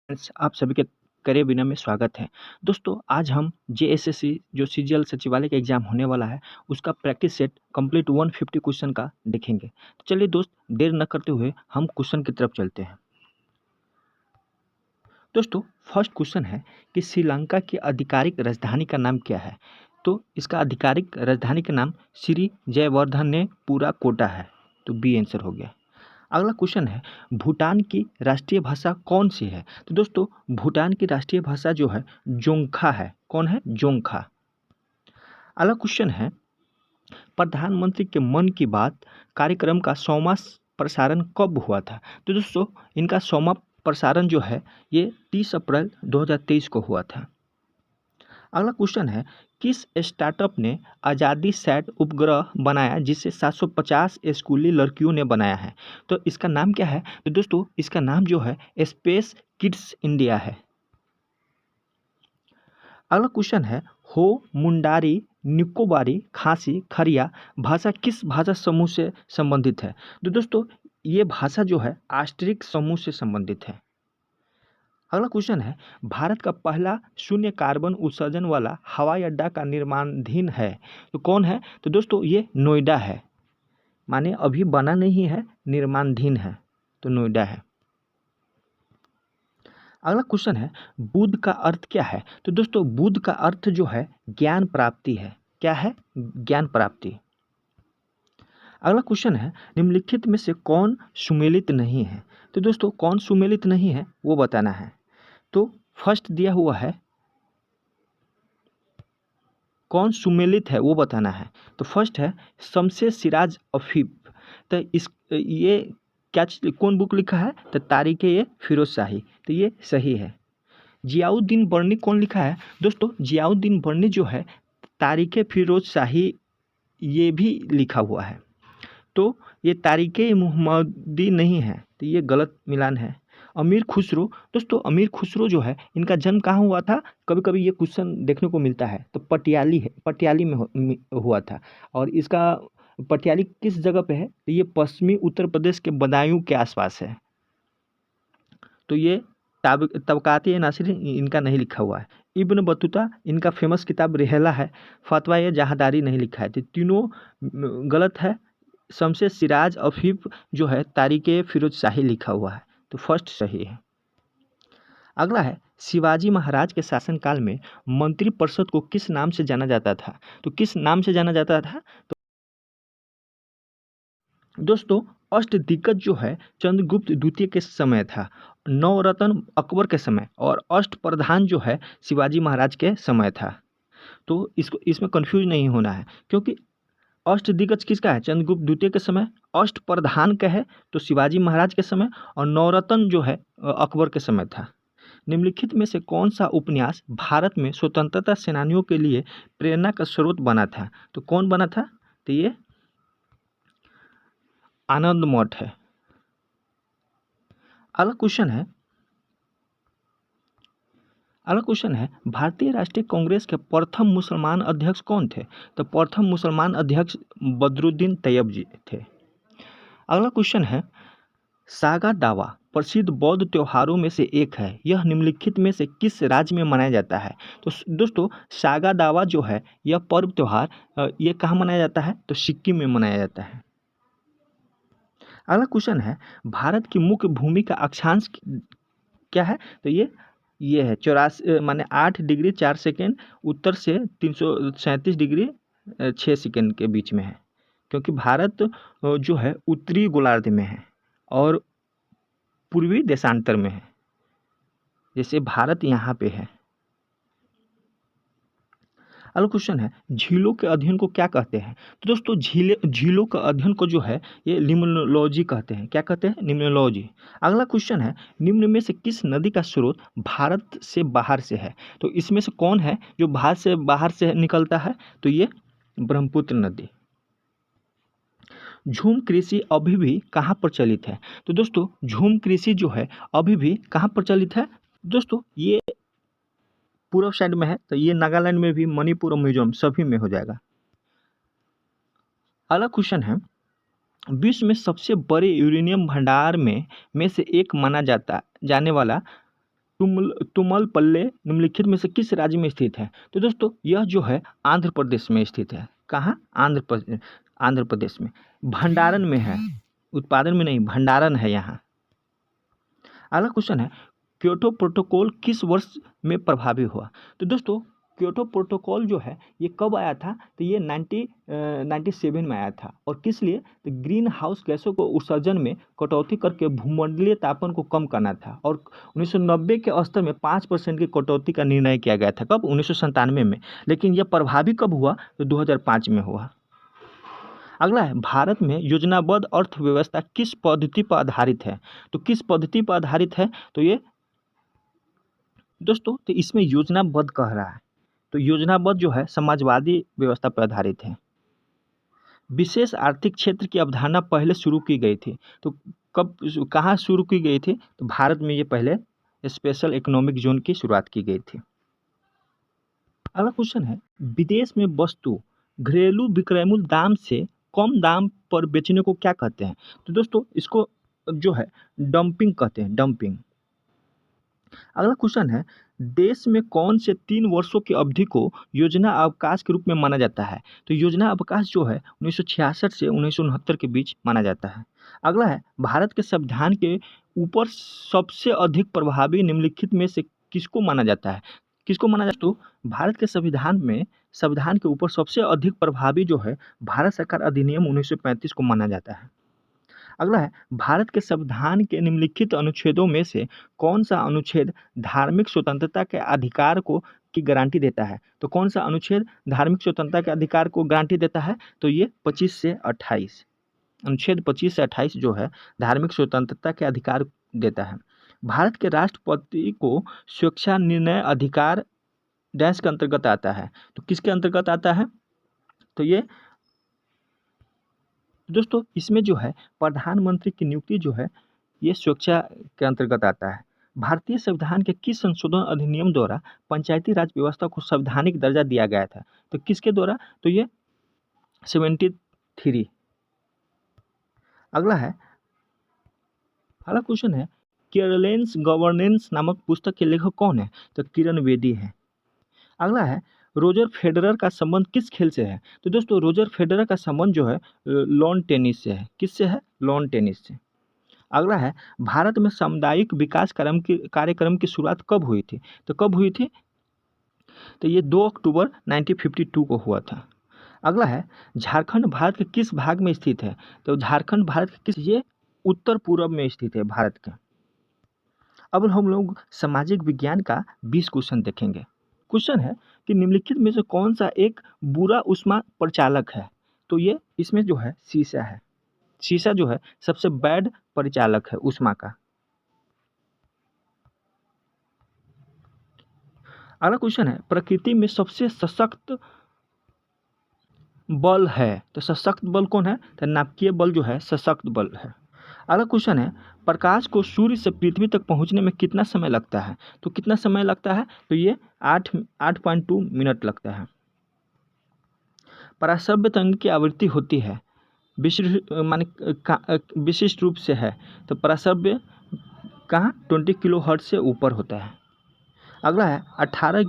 Friends, आप सभी के करे बिना में स्वागत है। दोस्तों, आज हम जेएसएससी जो सीजीएल सचिवालय का एग्जाम होने वाला है, उसका प्रैक्टिस सेट कंप्लीट 150 क्वेश्चन का देखेंगे। तो चलिए दोस्त, देर न करते हुए हम क्वेश्चन की तरफ चलते हैं। दोस्तों, फर्स्ट क्वेश्चन है कि श्रीलंका की आधिकारिक राजधानी का नाम क्या है? तो इसका आधिकारिक राजधानी का नाम श्री जयवर्धनेपुरा कोटा है। तो बी आंसर हो गया। अगला क्वेश्चन है, भूटान की राष्ट्रीय भाषा कौन सी है? तो दोस्तों, भूटान की राष्ट्रीय भाषा जो है जोंगखा है। कौन है? जोंगखा। अगला क्वेश्चन है, प्रधानमंत्री के मन की बात कार्यक्रम का 100वां प्रसारण कब हुआ था? तो दोस्तों, इनका 100वां प्रसारण जो है ये 30 अप्रैल 2023 को हुआ था। अगला क्वेश्चन है, किस स्टार्टअप ने आज़ादी सैट उपग्रह बनाया जिसे 750 स्कूली लड़कियों ने बनाया है? तो इसका नाम क्या है? तो दोस्तों, इसका नाम जो है स्पेस किड्स इंडिया है। अगला क्वेश्चन है, हो मुंडारी निकोबारी खासी खरिया भाषा किस भाषा समूह से संबंधित है? तो दोस्तों, ये भाषा जो है आस्ट्रिक समूह से संबंधित है। अगला क्वेश्चन है, भारत का पहला शून्य कार्बन उत्सर्जन वाला हवाई अड्डा का निर्माणाधीन है। तो कौन है? तो दोस्तों, ये नोएडा है। माने अभी बना नहीं है, निर्माणाधीन है, तो नोएडा है। अगला क्वेश्चन है, बुद्ध का अर्थ क्या है? तो दोस्तों, बुद्ध का अर्थ जो है ज्ञान प्राप्ति है। क्या है? ज्ञान प्राप्ति। अगला क्वेश्चन है, निम्नलिखित में से कौन सुमेलित नहीं है? तो दोस्तों, कौन सुमेलित नहीं है वो बताना है। तो फर्स्ट दिया हुआ है, कौन सुमेलित है वो बताना है। तो फर्स्ट है शमसे सिराज अफीफ। तो इस ये क्या चीज, कौन बुक लिखा है? तो तारीख ये फिरोज शाही। तो ये सही है। जियाउद्दीन बर्नी कौन लिखा है? दोस्तों, जियाउद्दीन बर्नी जो है तारीख फिरोज शाही ये भी लिखा हुआ है। तो ये तारीख मुहम्मदी नहीं है, तो ये गलत मिलान है। अमीर खुसरो, दोस्तों अमीर खुसरो जो है इनका जन्म कहाँ हुआ था? कभी कभी ये क्वेश्चन देखने को मिलता है। तो पटियाली है, पटियाली में हुआ था। और इसका पटियाली किस जगह पे है? तो ये पश्चिमी उत्तर प्रदेश के बदायूं के आसपास है। तो ये तबकाती नासिर इनका नहीं लिखा हुआ है। इब्न बतूता इनका फेमस किताब रिहला है। फतवा ये जहादारी नहीं लिखा है। तो तीनों गलत है। शमसे सिराज अफीफ जो है तारीख फिरोज शाही लिखा हुआ है। तो फर्स्ट सही है। अगला है, शिवाजी महाराज के शासनकाल में मंत्रिपरिषद को किस नाम से जाना जाता था? तो किस नाम से जाना जाता था? तो दोस्तों, अष्टदिग्गज जो है चंद्रगुप्त द्वितीय के समय था, नवरत्न अकबर के समय, और अष्टप्रधान जो है शिवाजी महाराज के समय था। तो इसको इसमें कंफ्यूज नहीं होना है, क्योंकि अष्टदिग्गज किसका है? चंद्रगुप्त द्वितीय के समय। अष्टप्रधान का है तो शिवाजी महाराज के समय। और नवरत्न जो है अकबर के समय था। निम्नलिखित में से कौन सा उपन्यास भारत में स्वतंत्रता सेनानियों के लिए प्रेरणा का स्रोत बना था? तो कौन बना था? तो ये आनंद मठ है। अगला क्वेश्चन है, भारतीय राष्ट्रीय कांग्रेस के प्रथम मुसलमान अध्यक्ष कौन थे? तो प्रथम मुसलमान अध्यक्ष बदरुद्दीन तैयब जी थे। अगला क्वेश्चन है, सागा दावा प्रसिद्ध बौद्ध त्योहारों में से एक है, यह निम्नलिखित में से किस राज्य में मनाया जाता है? तो दोस्तों, सागा दावा जो है यह पर्व त्योहार ये कहाँ मनाया जाता है? तो सिक्किम में मनाया जाता है। अगला क्वेश्चन है, भारत की मुख्य भूमि का अक्षांश क्या है? तो ये है 84 माने 8 डिग्री 4 सेकेंड उत्तर से 337 डिग्री 6 सेकेंड के बीच में है। क्योंकि भारत जो है उत्तरी गोलार्ध में है और पूर्वी देशांतर में है। जैसे भारत यहाँ पे है। अगला क्वेश्चन है, झीलों के अध्ययन को क्या कहते हैं? तो दोस्तों, झीलों के अध्ययन को जो है ये लिम्नोलॉजी कहते हैं। क्या कहते हैं? लिम्नोलॉजी। अगला क्वेश्चन है, निम्न में से किस नदी का स्रोत भारत से बाहर से है? तो इसमें से कौन है जो भारत से बाहर से निकलता है? तो ये ब्रह्मपुत्र नदी। झूम कृषि अभी भी कहाँ प्रचलित है? तो दोस्तों, झूम कृषि जो है अभी भी कहाँ प्रचलित है? दोस्तों, ये पूर्व साइड में है, तो ये नागालैंड में भी, मणिपुर और मिजोरम सभी में हो जाएगा। अगला क्वेश्चन है, विश्व में सबसे बड़े यूरेनियम भंडार में से एक माना जाने वाला तुमलपल्ले निम्नलिखित में से किस राज्य में स्थित है? तो दोस्तों यह जो है आंध्र प्रदेश में स्थित है। कहाँ? आंध्र प्रदेश में। भंडारण में है, उत्पादन में नहीं, भंडारण है यहाँ। अगला क्वेश्चन है, क्योटो प्रोटोकॉल किस वर्ष में प्रभावी हुआ? तो दोस्तों क्योटो प्रोटोकॉल जो है ये कब आया था? तो ये 97 में आया था। और किस लिए? तो ग्रीन हाउस गैसों को उत्सर्जन में कटौती करके भूमंडलीय तापमान को कम करना था। और 1990 के स्तर में 5% की कटौती का निर्णय किया गया था। कब? 1997 में। लेकिन यह प्रभावी कब हुआ? तो 2005 में हुआ। अगला है, भारत में योजनाबद्ध अर्थव्यवस्था किस पद्धति पर आधारित है? तो किस पद्धति पर आधारित है? तो ये दोस्तों तो इसमें योजनाबद्ध कह रहा है, तो योजनाबद्ध जो है समाजवादी व्यवस्था पर आधारित है। विशेष आर्थिक क्षेत्र की अवधारणा पहले शुरू की गई थी, तो कब, कहाँ शुरू की गई थी? तो भारत में ये पहले स्पेशल इकोनॉमिक जोन की शुरुआत की गई थी। अगला क्वेश्चन है, विदेश में वस्तु घरेलू विक्रय मूल्य दाम से कम दाम पर बेचने को क्या कहते हैं? तो दोस्तों इसको जो है डंपिंग कहते हैं, डंपिंग। अगला क्वेश्चन है, देश में कौन से 3 वर्षों की अवधि को योजना अवकाश के रूप में माना जाता है? तो योजना अवकाश जो है 1966 से 1969 के बीच माना जाता है। अगला है, भारत के संविधान के ऊपर सबसे अधिक प्रभावी निम्नलिखित में से किसको माना जाता है? किसको माना जाता है? तो भारत के संविधान में, संविधान के ऊपर सबसे अधिक प्रभावी जो है भारत सरकार अधिनियम 1935 को माना जाता है। अगला है, भारत के संविधान के निम्नलिखित अनुच्छेदों में से कौन सा अनुच्छेद धार्मिक स्वतंत्रता के अधिकार को की गारंटी देता है? तो कौन सा अनुच्छेद धार्मिक स्वतंत्रता के अधिकार को गारंटी देता है? तो ये 25 से 28, अनुच्छेद 25 से 28 जो है धार्मिक स्वतंत्रता के अधिकार देता है। भारत के राष्ट्रपति को स्वेच्छा निर्णय अधिकार डैश के अंतर्गत आता है, तो किसके अंतर्गत आता है? तो ये दोस्तों इसमें जो है प्रधानमंत्री की नियुक्ति जो है ये स्वेच्छा के अंतर्गत आता है। भारतीय संविधान के किस संशोधन अधिनियम द्वारा पंचायती राज व्यवस्था को संवैधानिक दर्जा दिया गया था? तो किसके द्वारा? तो ये 73। अगला है, अगला क्वेश्चन है, केरलेंस गवर्नेंस नामक पुस्तक के लेखक कौन है? तो किरण बेदी है। अगला है, रोजर फेडरर का संबंध किस खेल से है? तो दोस्तों रोजर फेडरर का संबंध जो है लॉन टेनिस से है। किससे है? लॉन टेनिस से। अगला है, भारत में सामुदायिक विकास कार्यक्रम की शुरुआत कब हुई थी? तो कब हुई थी? तो ये 2 अक्टूबर 1952 को हुआ था। अगला है, झारखंड भारत के किस भाग में स्थित है? तो झारखंड भारत के किस, ये उत्तर पूर्व में स्थित है भारत के। अब हम लोग सामाजिक विज्ञान का 20 क्वेश्चन देखेंगे। क्वेश्चन है कि निम्नलिखित में से कौन सा एक बुरा ऊष्मा परिचालक है? तो ये इसमें जो है शीशा है। शीशा जो है सबसे बैड परिचालक है ऊष्मा का। अगला क्वेश्चन है, प्रकृति में सबसे सशक्त बल है, तो सशक्त बल कौन है? तो नाभिकीय बल जो है सशक्त बल है। अगला क्वेश्चन है, प्रकाश को सूर्य से पृथ्वी तक पहुंचने में कितना समय लगता है? तो कितना समय लगता है? तो ये 8.2 मिनट लगता है। पराश्रव्य तरंग की आवृत्ति होती है विशिष्ट रूप से है, तो पराश्रव्य कहाँ? 20 किलो हर्ट्ज से ऊपर होता है। अगला है, 18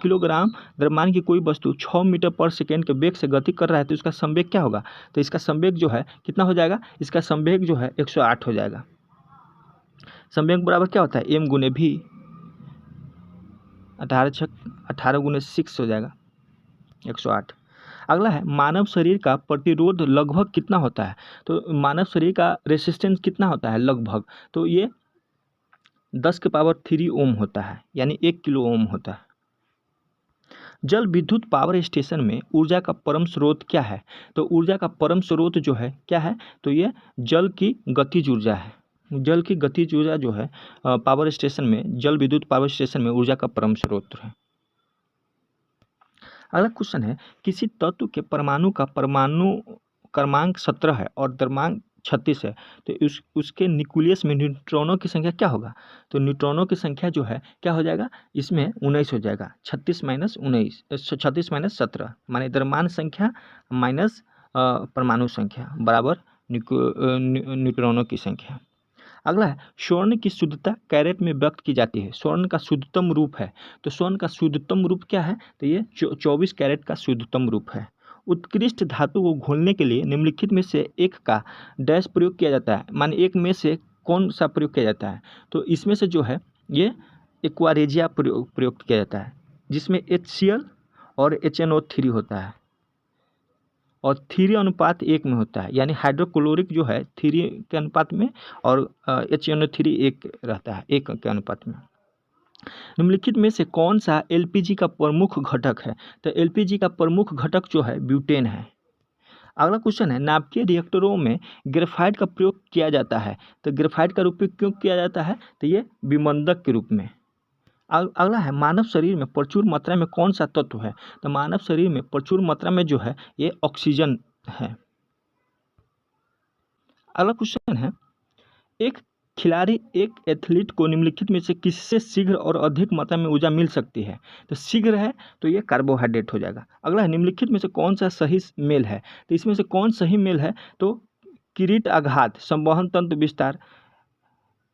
किलोग्राम द्रव्यमान की कोई वस्तु 6 मीटर पर सेकेंड के वेग से गति कर रहा है, तो इसका संवेग क्या होगा? तो इसका संवेग जो है कितना हो जाएगा? इसका संवेग जो है 108 हो जाएगा। संवेग बराबर क्या होता है? m गुने v, 18 गुने 6 हो जाएगा 108। अगला है, मानव शरीर का प्रतिरोध लगभग कितना होता है? तो मानव शरीर का रेसिस्टेंस कितना होता है लगभग? तो ये 10⁻³ ओम होता है, यानी 1 किलो ओम होता है। जल विद्युत पावर स्टेशन में ऊर्जा का परम स्रोत क्या है? तो ऊर्जा का परम स्रोत जो है क्या है? तो ये जल की गतिज ऊर्जा है। जल की गतिज ऊर्जा जो है पावर स्टेशन में, जल विद्युत पावर स्टेशन में ऊर्जा का परम स्रोत है। अगला क्वेश्चन है, किसी तत्व के परमाणु का परमाणु क्रमांक 17 है और द्रव्यमान 36 है, तो उसके न्यूक्लियस में न्यूट्रॉनों की संख्या क्या होगा? तो न्यूट्रॉनों की संख्या जो है क्या हो जाएगा? इसमें 19 हो जाएगा। 36 माइनस 17 माने द्रव्यमान संख्या माइनस परमाणु संख्या बराबर न्यूट्रॉनों की संख्या। अगला है स्वर्ण की शुद्धता कैरेट में व्यक्त की जाती है। स्वर्ण का शुद्धतम रूप है, तो स्वर्ण का शुद्धतम रूप क्या है, तो ये 24 कैरेट का शुद्धतम रूप है। उत्कृष्ट धातु को घोलने के लिए निम्नलिखित में से एक का डैश प्रयोग किया जाता है, मान एक में से कौन सा प्रयोग किया जाता है, तो इसमें से जो है ये एक्वारेजिया प्रयोग किया जाता है, जिसमें HCl और HNO3 होता है और 3:1 में होता है, यानी हाइड्रोक्लोरिक जो है 3 के अनुपात में और HNO3 1 रहता है, 1 के अनुपात में। निम्नलिखित में से कौन सा LPG का प्रमुख घटक है, तो LPG का प्रमुख घटक जो है ब्यूटेन है। अगला क्वेश्चन है नाभिकीय रिएक्टरों में ग्रेफाइट का प्रयोग किया जाता है, तो ग्रेफाइट का उपयोग क्यों किया जाता है, तो ये विमंदक के रूप में। अगला है मानव शरीर में प्रचुर मात्रा में कौन सा तत्व है, तो मानव शरीर में प्रचुर मात्रा में जो है ये ऑक्सीजन है। अगला क्वेश्चन है एक खिलाड़ी एक एथलीट को निम्नलिखित में से किससे शीघ्र और अधिक मात्रा में ऊर्जा मिल सकती है, तो शीघ्र है तो ये कार्बोहाइड्रेट हो जाएगा। अगला है निम्नलिखित में से कौन सा सही मेल है, तो इसमें से कौन सही मेल है, तो किरीट आघात, संवहन तंत्र विस्तार,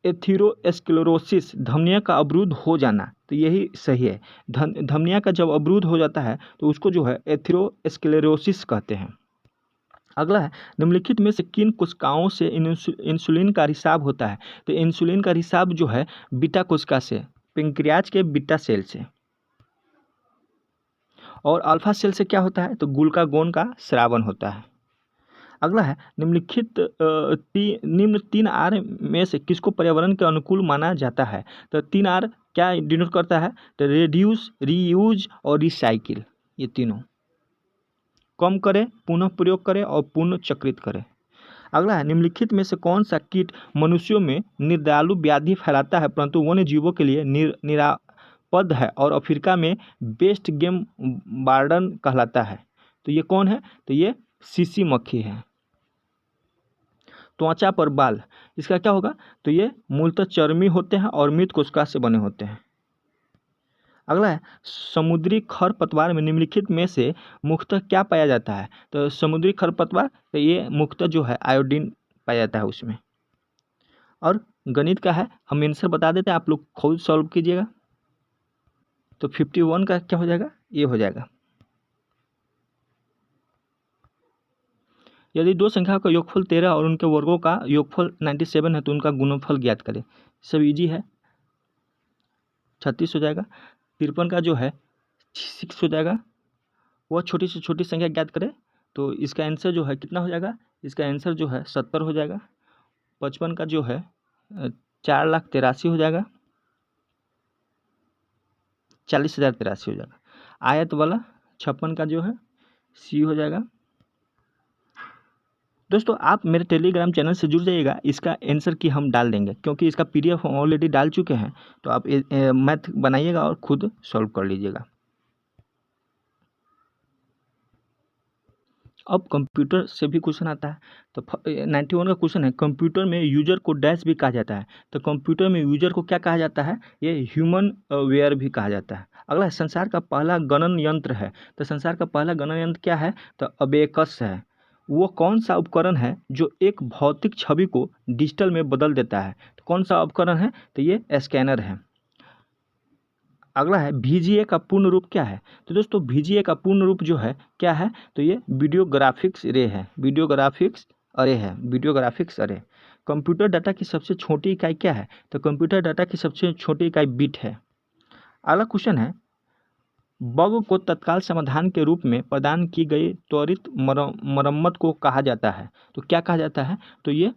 एथेरोस्क्लेरोसिस, धमनिया का अवरुद्ध हो जाना, तो यही सही है। धमनिया का जब अवरुद्ध हो जाता है तो उसको जो है एथेरोस्क्लेरोसिस कहते हैं। अगला है निम्नलिखित में से किन कोशिकाओं से इंसुलिन का रिसाव होता है, तो इंसुलिन का रिसाव जो है बीटा कोशिका से, पेंक्रियाज के बीटा सेल से। और अल्फा सेल से क्या होता है, तो ग्लूकागोन का स्रावन होता है। अगला है निम्नलिखित निम्न 3R में से किसको पर्यावरण के अनुकूल माना जाता है, तो 3R क्या डिनोट करता है, तो रिड्यूस, रीयूज और रिसाइकिल, ये तीनों। कम करें, पुनः प्रयोग करें और पुनः चक्रित करें। अगला है निम्नलिखित में से कौन सा कीट मनुष्यों में निर्दयालु व्याधि फैलाता है परंतु वन्य जीवों के लिए निरापद है और अफ्रीका में बेस्ट गेम वार्डन कहलाता है, तो ये कौन है, तो ये सीसी मक्खी है। त्वचा पर बाल, इसका क्या होगा, तो ये मूलतः चर्मी होते हैं और मृत कोशिका से बने होते हैं। अगला है समुद्री खरपतवार में निम्नलिखित में से मुख्यतः क्या पाया जाता है, तो समुद्री खरपतवार, तो ये मुख्यतः जो है आयोडीन पाया जाता है उसमें। और गणित का है, हम आंसर बता देते हैं, आप लोग खुद सॉल्व कीजिएगा। तो 51 का क्या हो जाएगा, ये हो जाएगा। यदि दो संख्या का योगफल 13 और उनके वर्गों का योगफल 97 है तो उनका गुणनफल ज्ञात करें। सब इजी है, 36 हो जाएगा। 53 का जो है 6 हो जाएगा। वह छोटी से छोटी संख्या ज्ञात करें, तो इसका आंसर जो है कितना हो जाएगा, इसका आंसर जो है 70 हो जाएगा। 55 का जो है 4,83,000 हो जाएगा। 40,083 हो जाएगा। आयत वाला 56 का जो है सी हो जाएगा। दोस्तों आप मेरे टेलीग्राम चैनल से जुड़ जाइएगा, इसका आंसर की हम डाल देंगे क्योंकि इसका PDF हम ऑलरेडी डाल चुके हैं, तो आप मैथ बनाइएगा और खुद सॉल्व कर लीजिएगा। अब कंप्यूटर से भी क्वेश्चन आता है, तो 91 का क्वेश्चन है कंप्यूटर में यूजर को डैश भी कहा जाता है, तो कंप्यूटर में यूजर को क्या कहा जाता है, ये ह्यूमन वेयर भी कहा जाता है। अगला संसार का पहला गणन यंत्र है, तो संसार का पहला गणन यंत्र क्या है, तो अबेकस है। वो कौन सा उपकरण है जो एक भौतिक छवि को डिजिटल में बदल देता है, तो कौन सा उपकरण है, तो ये स्कैनर है। अगला है VGA का पूर्ण रूप क्या है, तो दोस्तों VGA का पूर्ण रूप जो है क्या है, तो ये वीडियो ग्राफिक्स अरे है, वीडियो ग्राफिक्स अरे है, वीडियो ग्राफिक्स अरे। कंप्यूटर डाटा की सबसे छोटी इकाई क्या है, तो कंप्यूटर डाटा की सबसे छोटी इकाई बिट है। अगला क्वेश्चन है बग को तत्काल समाधान के रूप में प्रदान की गई त्वरित मरम्मत को कहा जाता है, तो क्या कहा जाता है, तो ये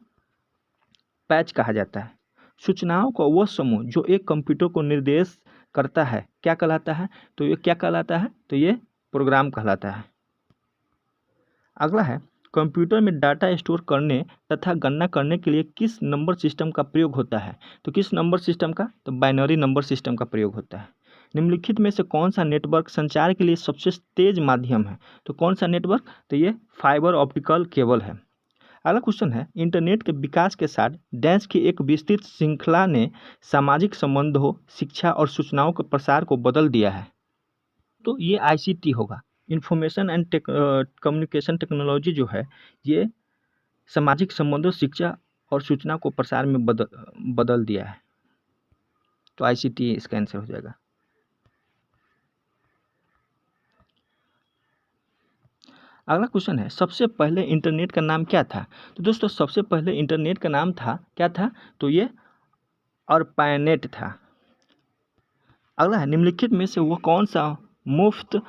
पैच कहा जाता है। सूचनाओं का वह समूह जो एक कंप्यूटर को निर्देश करता है क्या कहलाता है, तो ये क्या कहलाता है, तो ये प्रोग्राम कहलाता है। अगला है कंप्यूटर में डाटा स्टोर करने तथा गणना करने के लिए किस नंबर सिस्टम का प्रयोग होता है, तो किस नंबर सिस्टम का, तो बाइनरी नंबर सिस्टम का प्रयोग होता है। निम्नलिखित में से कौन सा नेटवर्क संचार के लिए सबसे तेज माध्यम है, तो कौन सा नेटवर्क, तो ये फाइबर ऑप्टिकल केबल है। अगला क्वेश्चन है इंटरनेट के विकास के साथ डैश की एक विस्तृत श्रृंखला ने सामाजिक संबंधों, शिक्षा और सूचनाओं के प्रसार को बदल दिया है, तो ये ICT होगा, इंफॉर्मेशन एंड कम्युनिकेशन टेक्नोलॉजी जो है ये सामाजिक संबंधों, शिक्षा और सूचना को प्रसार में बदल दिया है। तो ICT इसका आंसर हो जाएगा। अगला क्वेश्चन है, सबसे पहले इंटरनेट का नाम क्या था? तो दोस्तों सबसे पहले इंटरनेट का नाम था क्या था? तो ये ARPANET था। अगला है, निम्नलिखित में से वो कौन सा मुफ्त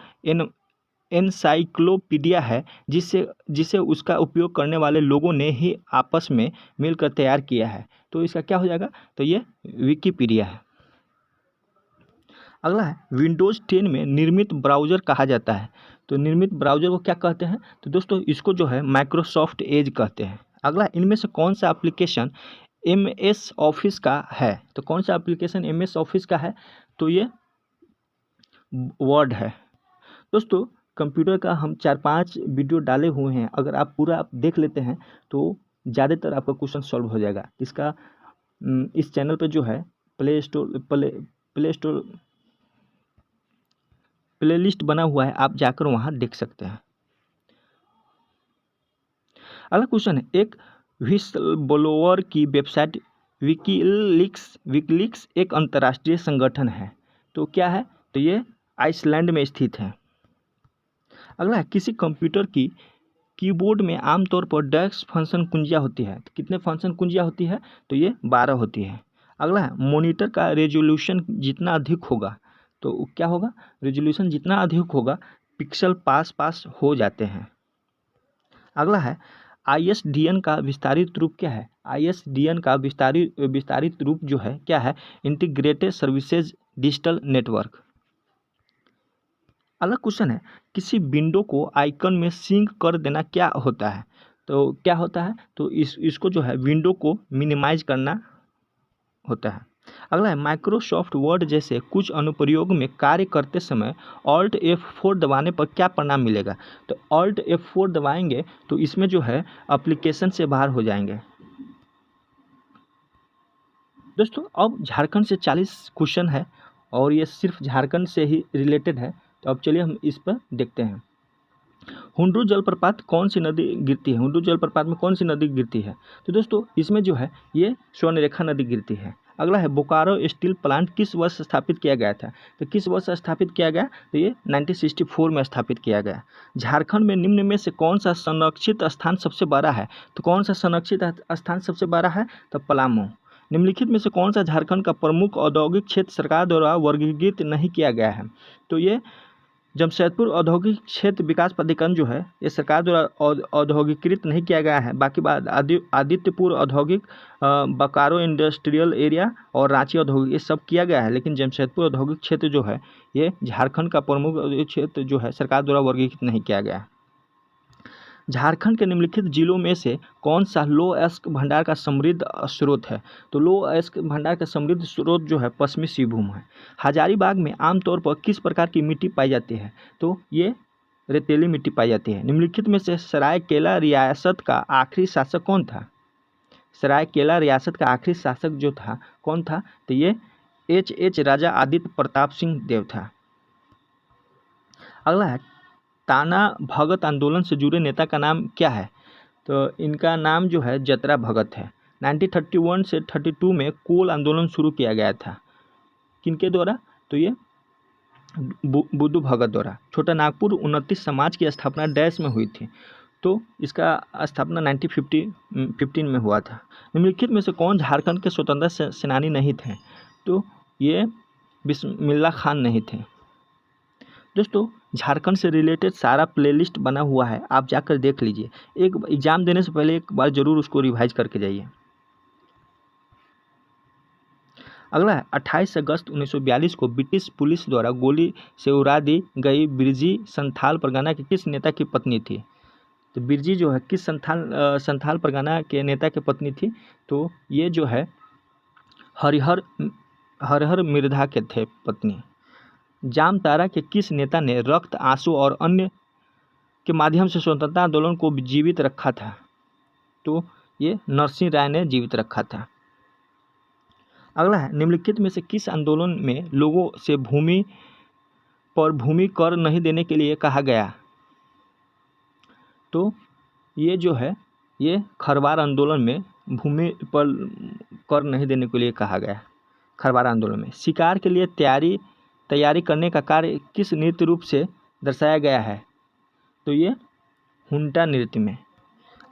एनसाइक्लोपीडिया है जिसे जिसे उसका उपयोग करने वाले लोगों ने ही आपस में मिलकर तैयार किया है? तो इसका क्या हो जाएगा? तो ये विकिपीडिया है। अगला है, विंडोज़ 10 में निर्मित ब्राउज़र कहा जाता है। तो निर्मित ब्राउज़र को क्या कहते हैं? तो दोस्तों इसको जो है माइक्रोसॉफ्ट एज कहते हैं। अगला, इनमें से कौन सा एप्लीकेशन MS ऑफिस का है? तो कौन सा एप्लीकेशन MS ऑफिस का है? तो ये वर्ड है। दोस्तों कंप्यूटर का हम 4-5 वीडियो डाले हुए हैं, अगर आप पूरा आप देख लेते हैं तो ज़्यादातर आपका क्वेश्चन सॉल्व हो जाएगा। इसका इस चैनल पे जो है प्ले स्टोर प्लेलिस्ट बना हुआ है, आप जाकर वहाँ देख सकते हैं। अगला क्वेश्चन है, एक व्हिसल ब्लोअर की वेबसाइट विकीलीक्स एक अंतर्राष्ट्रीय संगठन है। तो क्या है? तो ये आइसलैंड में स्थित है। अगला है, किसी कंप्यूटर की कीबोर्ड में आमतौर पर 10 फंक्शन कुंजियाँ होती है। तो कितने फंक्शन कुंजियाँ होती है? तो ये 12 होती है। अगला है, मॉनिटर का रेजोल्यूशन जितना अधिक होगा तो क्या होगा? रेजोल्यूशन जितना अधिक होगा पिक्सल पास हो जाते हैं। अगला है, ISDN का विस्तारित रूप क्या है? ISDN का विस्तारित रूप जो है क्या है? Integrated services digital network. अगला क्वेश्चन है, किसी विंडो को आइकन में सिंक कर देना क्या होता है? तो क्या होता है? तो इसको जो है विंडो को मिनिमाइज करना होता है। अगला है, माइक्रोसॉफ्ट वर्ड जैसे कुछ अनुप्रयोग में कार्य करते समय Alt F4 दबाने पर क्या परिणाम मिलेगा? तो Alt F4 दबाएंगे तो इसमें जो है एप्लीकेशन से बाहर हो जाएंगे। दोस्तों अब झारखंड से 40 क्वेश्चन है और ये सिर्फ झारखंड से ही रिलेटेड है। तो अब चलिए हम इस पर देखते हैं। हुंडरू जलप्रपात कौन सी नदी गिरती है? हुंडरू जलप्रपात में कौन सी नदी गिरती है? तो दोस्तों इसमें जो है ये स्वर्णरेखा नदी गिरती है। अगला है, बोकारो स्टील प्लांट किस वर्ष स्थापित किया गया था? तो किस वर्ष स्थापित किया गया? तो ये 1964 में स्थापित किया गया। झारखंड में निम्न में से कौन सा संरक्षित स्थान सबसे बड़ा है? तो कौन सा संरक्षित स्थान सबसे बड़ा है? तो पलामू। निम्नलिखित में से कौन सा झारखंड का प्रमुख औद्योगिक क्षेत्र सरकार द्वारा वर्गीकृत नहीं किया गया है? तो ये जमशेदपुर औद्योगिक क्षेत्र विकास प्राधिकरण जो है ये सरकार द्वारा औद्योगिकृत नहीं किया गया है। बाकी बात आदित्यपुर औद्योगिक, बोकारो इंडस्ट्रियल एरिया और रांची औद्योगिक ये सब किया गया है, लेकिन जमशेदपुर औद्योगिक क्षेत्र जो है ये झारखंड का प्रमुख औद्योगिक क्षेत्र जो है सरकार द्वारा वर्गीकृत नहीं किया गया है। झारखंड के निम्नलिखित जिलों में से कौन सा लौह अयस्क भंडार का समृद्ध स्रोत है? तो लौह अयस्क भंडार का समृद्ध स्रोत जो है पश्चिमी सिंहभूम है। हजारीबाग में आमतौर पर किस प्रकार की मिट्टी पाई जाती है? तो ये रेतीली मिट्टी पाई जाती है। निम्नलिखित में से सरायकेला रियासत का आखिरी शासक कौन था? सरायकेला रियासत का आखिरी शासक जो था कौन था? तो ये H राजा आदित्य प्रताप सिंह देव था। अगला है, ताना भगत आंदोलन से जुड़े नेता का नाम क्या है? तो इनका नाम जो है जतरा भगत है। 1931 से 32 में कोल आंदोलन शुरू किया गया था। किनके द्वारा? तो ये बुद्धू भगत द्वारा। छोटा नागपुर उन्नति समाज की स्थापना डैश में हुई थी। तो इसका स्थापना 1915 में हुआ था। निम्नलिखित में से कौन झारखंड के स्वतंत्रता सेनानी नहीं थे? तो ये बिस्मिल्लाह खान नहीं थे। दोस्तों झारखंड से रिलेटेड सारा प्लेलिस्ट बना हुआ है, आप जाकर देख लीजिए। एक एग्ज़ाम देने से पहले एक बार ज़रूर उसको रिवाइज करके जाइए। अगला है, 28 अगस्त 1942 को ब्रिटिश पुलिस द्वारा गोली से उड़ा दी गई बिरजी संथाल परगना के किस नेता की पत्नी थी? तो बिरजी जो है किस संथाल परगना के नेता की पत्नी थी? तो ये जो है हरिहर मिर्धा के थे पत्नी। जामतारा के किस नेता ने रक्त, आंसू और अन्य के माध्यम से स्वतंत्रता आंदोलन को जीवित रखा था? तो ये नरसिंह राय ने जीवित रखा था। अगला है, निम्नलिखित में से किस आंदोलन में लोगों से भूमि कर नहीं देने के लिए कहा गया? तो ये जो है ये खरवार आंदोलन में भूमि पर कर नहीं देने के लिए कहा गया। खरवार आंदोलन में शिकार के लिए तैयारी करने का कार्य किस नृत्य रूप से दर्शाया गया है? तो ये हुंटा नृत्य में।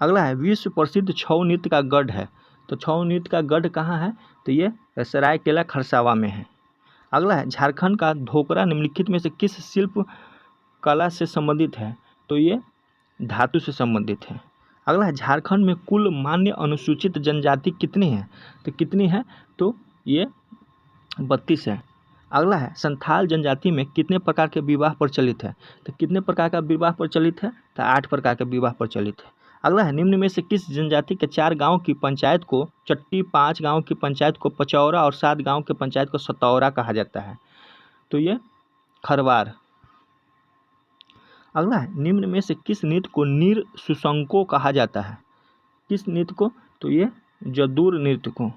अगला है विश्व प्रसिद्ध छऊ नृत्य का गढ़ है। तो छऊ नृत्य का गढ़ कहाँ है? तो ये सरायकेला खरसावा में है। अगला है झारखंड का ढोकरा निम्नलिखित में से किस शिल्प कला से संबंधित है? तो ये धातु से संबंधित है। अगला है झारखंड में कुल मान्य अनुसूचित जनजाति कितनी है? तो कितनी है? तो ये 32 है। अगला है संथाल जनजाति में कितने प्रकार के विवाह प्रचलित है? तो कितने प्रकार का विवाह प्रचलित है? तो 8 प्रकार के विवाह प्रचलित है। अगला है निम्न में से किस जनजाति के 4 गांव की पंचायत को चट्टी, 5 गांव की पंचायत को पचौरा और 7 गांव की पंचायत को सतौरा कहा जाता है? तो ये खरवार। अगला है निम्न में से किस नृत्य को नीर सुशंको कहा जाता है? किस नृत्य को? तो ये जदूर नृत्य को।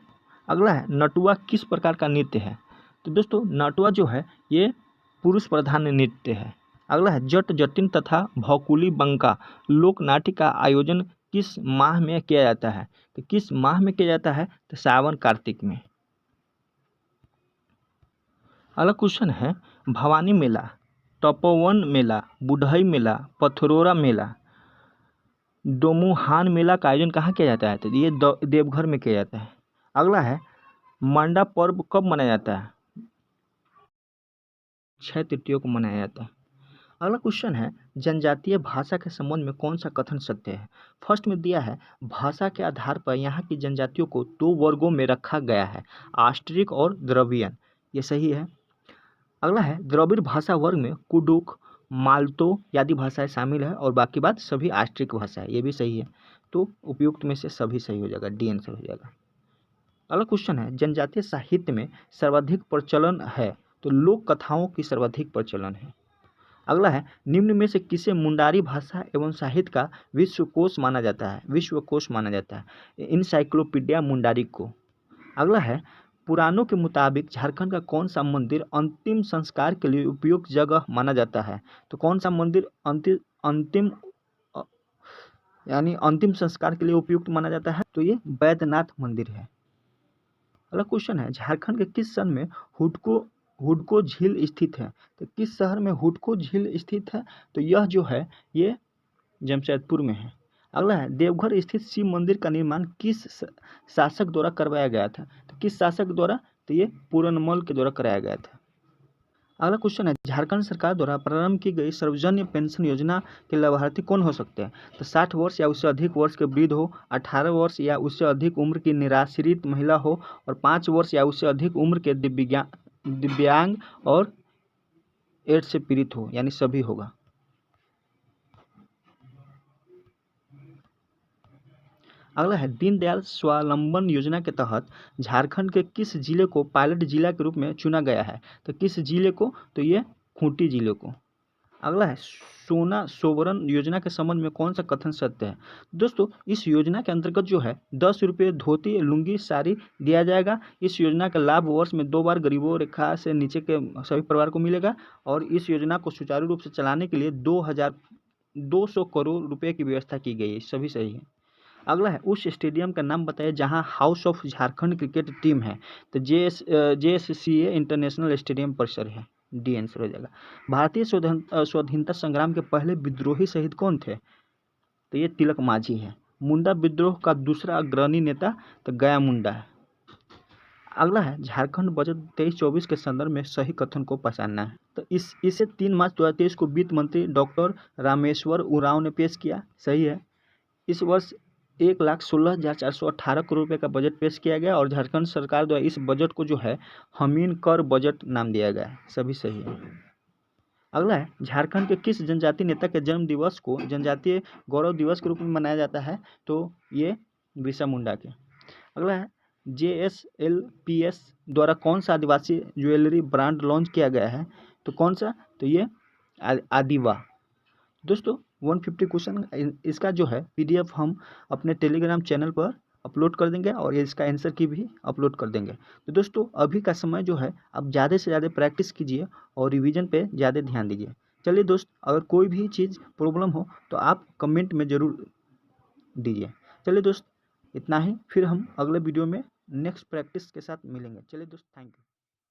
अगला है नटुआ किस प्रकार का नृत्य है? तो दोस्तों नटुआ जो है ये पुरुष प्रधान नृत्य है। अगला है जट जटिन तथा भौकुली बंका लोक नाट्य का आयोजन किस माह में किया जाता है? तो किस माह में किया जाता है? तो सावन कार्तिक में। अगला क्वेश्चन है भवानी मेला, तपोवन मेला, बुढ़ई मेला, पथरोरा मेला, दोमुहान मेला का आयोजन कहाँ किया जाता है? तो ये देवघर में किया जाता है। अगला है मंडा पर्व कब मनाया जाता है? 6 तृतीया को मनाया जाता है। अगला क्वेश्चन है जनजातीय भाषा के संबंध में कौन सा कथन सत्य है? फर्स्ट में दिया है भाषा के आधार पर यहाँ की जनजातियों को 2 वर्गों में रखा गया है, आस्ट्रिक और द्रविडियन। ये सही है। अगला है द्रविड़ भाषा वर्ग में कुडुख, माल्तो आदि भाषाएं शामिल है और बाकी बात सभी आस्ट्रिक भाषा है। ये भी सही है। तो उपयुक्त में से सभी सही हो जाएगा, डी आंसर हो जाएगा। अगला क्वेश्चन है जनजातीय साहित्य में सर्वाधिक प्रचलन है? तो लोक कथाओं की सर्वाधिक प्रचलन है। अगला है निम्न में से किसे मुंडारी भाषा एवं साहित्य का विश्वकोश माना जाता है? विश्वकोश माना जाता है इनसाइक्लोपीडिया मुंडारी को। अगला है पुराणों के मुताबिक झारखंड का कौन सा मंदिर अंतिम संस्कार के लिए उपयुक्त जगह माना जाता है? तो कौन सा मंदिर अंतिम यानी अंतिम संस्कार के लिए उपयुक्त माना जाता है? तो ये बैद्यनाथ मंदिर है। अगला क्वेश्चन है झारखंड के किस सन में हुडको झील स्थित है? तो किस शहर में हुडको झील स्थित है? तो यह जो है ये जमशेदपुर में है। अगला है देवघर स्थित शिव मंदिर का निर्माण किस शासक द्वारा करवाया गया था? तो किस शासक द्वारा? तो ये पूरनमल के द्वारा कराया गया था। अगला क्वेश्चन है झारखंड सरकार द्वारा प्रारंभ की गई सर्वजनीय पेंशन योजना के लाभार्थी कौन हो सकते हैं? तो 60 वर्ष या उससे अधिक वर्ष के वृद्ध हो, 18 वर्ष या उससे अधिक उम्र की निराश्रित महिला हो और 5 वर्ष या उससे अधिक उम्र के दिव्यांग और एड्स से पीड़ित हो, यानी सभी होगा। अगला है दीनदयाल स्वावलंबन योजना के तहत झारखंड के किस जिले को पायलट जिला के रूप में चुना गया है? तो किस जिले को? तो ये खूंटी जिले को। अगला है सोना सोवरन योजना के संबंध में कौन सा कथन सत्य है? दोस्तों इस योजना के अंतर्गत जो है 10 रुपये धोती लुंगी साड़ी दिया जाएगा। इस योजना का लाभ वर्ष में 2 बार गरीबों रेखा से नीचे के सभी परिवार को मिलेगा और इस योजना को सुचारू रूप से चलाने के लिए 2,200 करोड़ रुपए की व्यवस्था की गई है। सभी सही है। अगला है उस स्टेडियम का नाम बताइए जहां house of Jharkhand cricket team है? तो JSCA इंटरनेशनल स्टेडियम परिसर है, डी आंसर हो जाएगा। भारतीय स्वाधीनता संग्राम के पहले विद्रोही शहीद कौन थे? तो ये तिलक माझी है। मुंडा विद्रोह का दूसरा अग्रणी नेता तो गया मुंडा है। अगला है झारखंड बजट 23-24 के संदर्भ में सही कथन को पहचानना है। तो इसे 3 मार्च 2023 को वित्त मंत्री डॉक्टर रामेश्वर उरांव ने पेश किया। सही है। इस वर्ष 1,16,418 करोड़ रुपये का बजट पेश किया गया और झारखंड सरकार द्वारा इस बजट को जो है हमीन कर बजट नाम दिया गया है। सभी सही है। अगला है झारखंड के किस जनजातीय नेता के जन्म दिवस को जनजातीय गौरव दिवस के रूप में मनाया जाता है? तो ये बिरसा मुंडा के। अगला है JSLPS द्वारा कौन सा आदिवासी ज्वेलरी ब्रांड लॉन्च किया गया है? तो कौन सा? तो ये आदिवा। दोस्तों 150 क्वेश्चन इसका जो है PDF हम अपने टेलीग्राम चैनल पर अपलोड कर देंगे और इसका आंसर की भी अपलोड कर देंगे। तो दोस्तों अभी का समय जो है आप ज़्यादा से ज़्यादा प्रैक्टिस कीजिए और रिवीजन पे ज़्यादा ध्यान दीजिए। चलिए दोस्त, अगर कोई भी चीज़ प्रॉब्लम हो तो आप कमेंट में ज़रूर दीजिए। चलिए दोस्त, इतना ही, फिर हम अगले वीडियो में नेक्स्ट प्रैक्टिस के साथ मिलेंगे। चलिए दोस्त, थैंक यू।